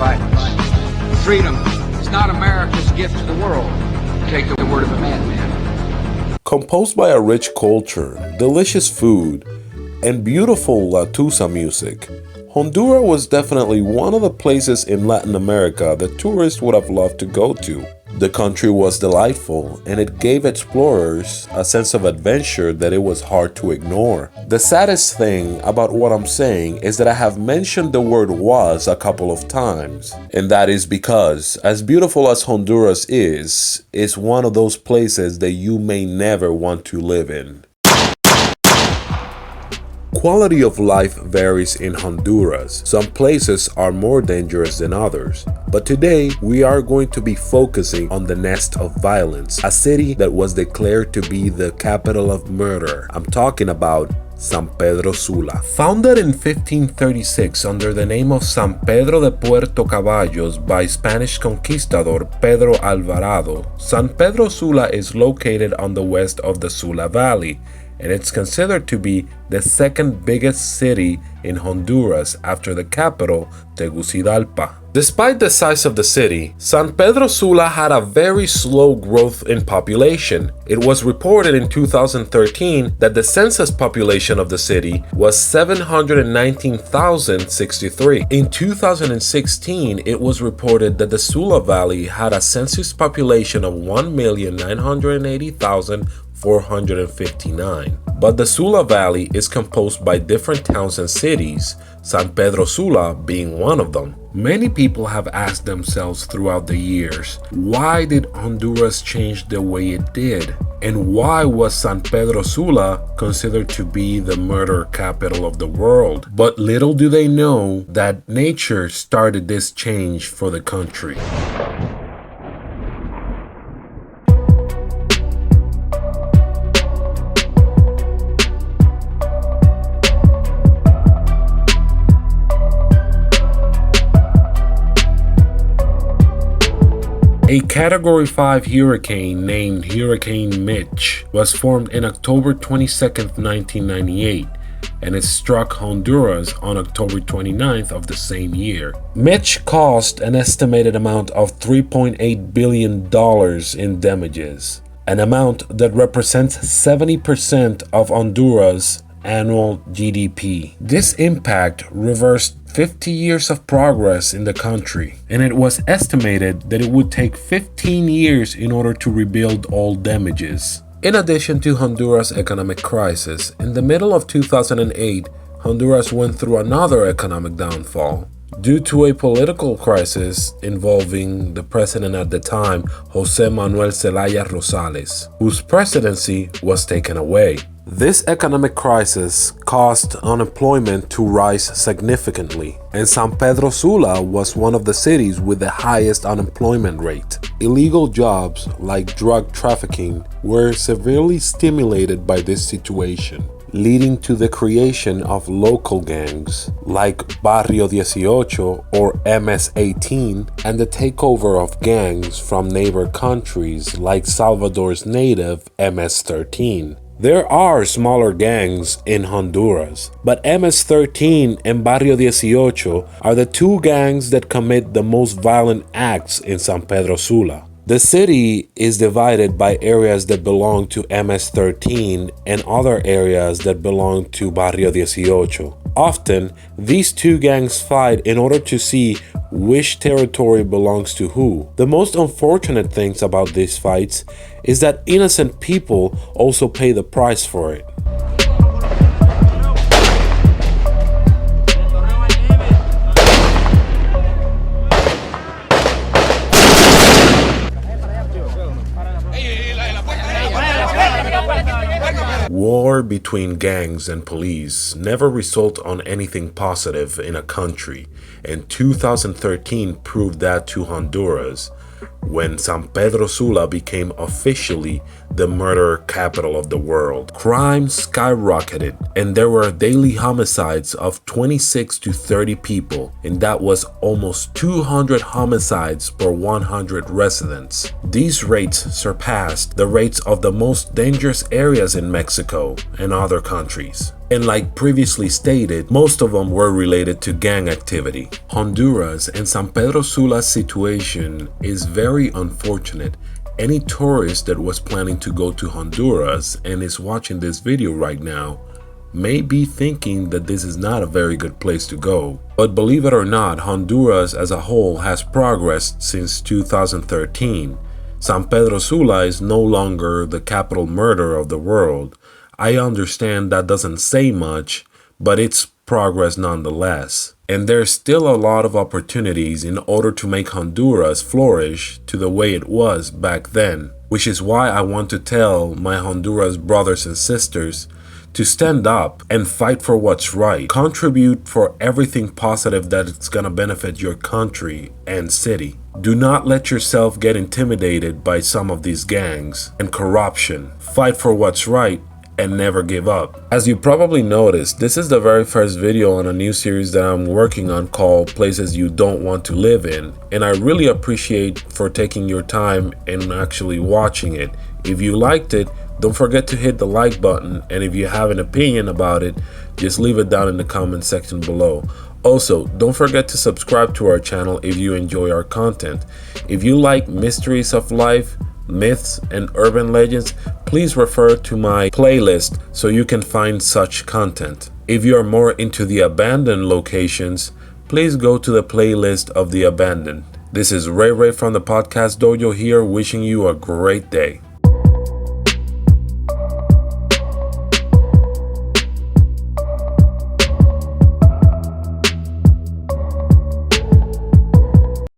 fighting. Freedom is not America's gift to the world. Take the word of a madman. Composed by a rich culture, delicious food, and beautiful La Tusa music, Honduras was definitely one of the places in Latin America that tourists would have loved to go to. The country was delightful, and it gave explorers a sense of adventure that it was hard to ignore. The saddest thing about what I'm saying is that I have mentioned the word "was" a couple of times, and that is because, as beautiful as Honduras is, it's one of those places that you may never want to live in. Quality of life varies in Honduras. Some places are more dangerous than others. But today, we are going to be focusing on the nest of violence, a city that was declared to be the capital of murder. I'm talking about San Pedro Sula. Founded in 1536 under the name of San Pedro de Puerto Caballos by Spanish conquistador Pedro Alvarado, San Pedro Sula is located on the west of the Sula Valley, and it's considered to be the second biggest city in Honduras after the capital, Tegucigalpa. Despite the size of the city, San Pedro Sula had a very slow growth in population. It was reported in 2013 that the census population of the city was 719,063. In 2016, it was reported that the Sula Valley had a census population of 1,980,459. But the Sula Valley is composed by different towns and cities, San Pedro Sula being one of them. Many people have asked themselves throughout the years, why did Honduras change the way it did? And why was San Pedro Sula considered to be the murder capital of the world? But little do they know that nature started this change for the country. A Category 5 hurricane named Hurricane Mitch was formed in October 22, 1998, and it struck Honduras on October 29th of the same year. Mitch caused an estimated amount of $3.8 billion in damages, an amount that represents 70% of Honduras' annual GDP. This impact reversed 50 years of progress in the country, and it was estimated that it would take 15 years in order to rebuild all damages. In addition to Honduras' economic crisis, in the middle of 2008, Honduras went through another economic downfall due to a political crisis involving the president at the time, José Manuel Zelaya Rosales, whose presidency was taken away. This economic crisis caused unemployment to rise significantly, and San Pedro Sula was one of the cities with the highest unemployment rate. Illegal jobs like drug trafficking were severely stimulated by this situation, leading to the creation of local gangs like Barrio 18 or MS-18 and the takeover of gangs from neighbor countries like Salvador's native MS-13. There are smaller gangs in Honduras, but MS-13 and Barrio 18 are the two gangs that commit the most violent acts in San Pedro Sula. The city is divided by areas that belong to MS-13 and other areas that belong to Barrio 18. Often, these two gangs fight in order to see which territory belongs to who. The most unfortunate things about these fights is that innocent people also pay the price for it. War between gangs and police never result on anything positive in a country, and 2013 proved that to Honduras, when San Pedro Sula became officially the murder capital of the world. Crime skyrocketed, and there were daily homicides of 26 to 30 people, and that was almost 200 homicides per 100 residents. These rates surpassed the rates of the most dangerous areas in Mexico and other countries. And like previously stated, most of them were related to gang activity. Honduras and San Pedro Sula's situation is very unfortunate. Any tourist that was planning to go to Honduras and is watching this video right now may be thinking that this is not a very good place to go. But believe it or not, Honduras as a whole has progressed since 2013. San Pedro Sula is no longer the capital murder of the world. I understand that doesn't say much, but it's progress nonetheless. And there's still a lot of opportunities in order to make Honduras flourish to the way it was back then, which is why I want to tell my Honduras brothers and sisters to stand up and fight for what's right. Contribute for everything positive that it's gonna benefit your country and city. Do not let yourself get intimidated by some of these gangs and corruption. Fight for what's right and never give up. As you probably noticed, this is the very first video on a new series that I'm working on called Places You Don't Want to Live In, and I really appreciate for taking your time and actually watching it. If you liked it, don't forget to hit the like button, and if you have an opinion about it, just leave it down in the comment section below. Also, don't forget to subscribe to our channel if you enjoy our content. If you like mysteries of life, myths, and urban legends, please refer to my playlist so you can find such content. If you are more into the abandoned locations, please go to the playlist of the abandoned. This is Ray from the Podcast Dojo here, wishing you a great day.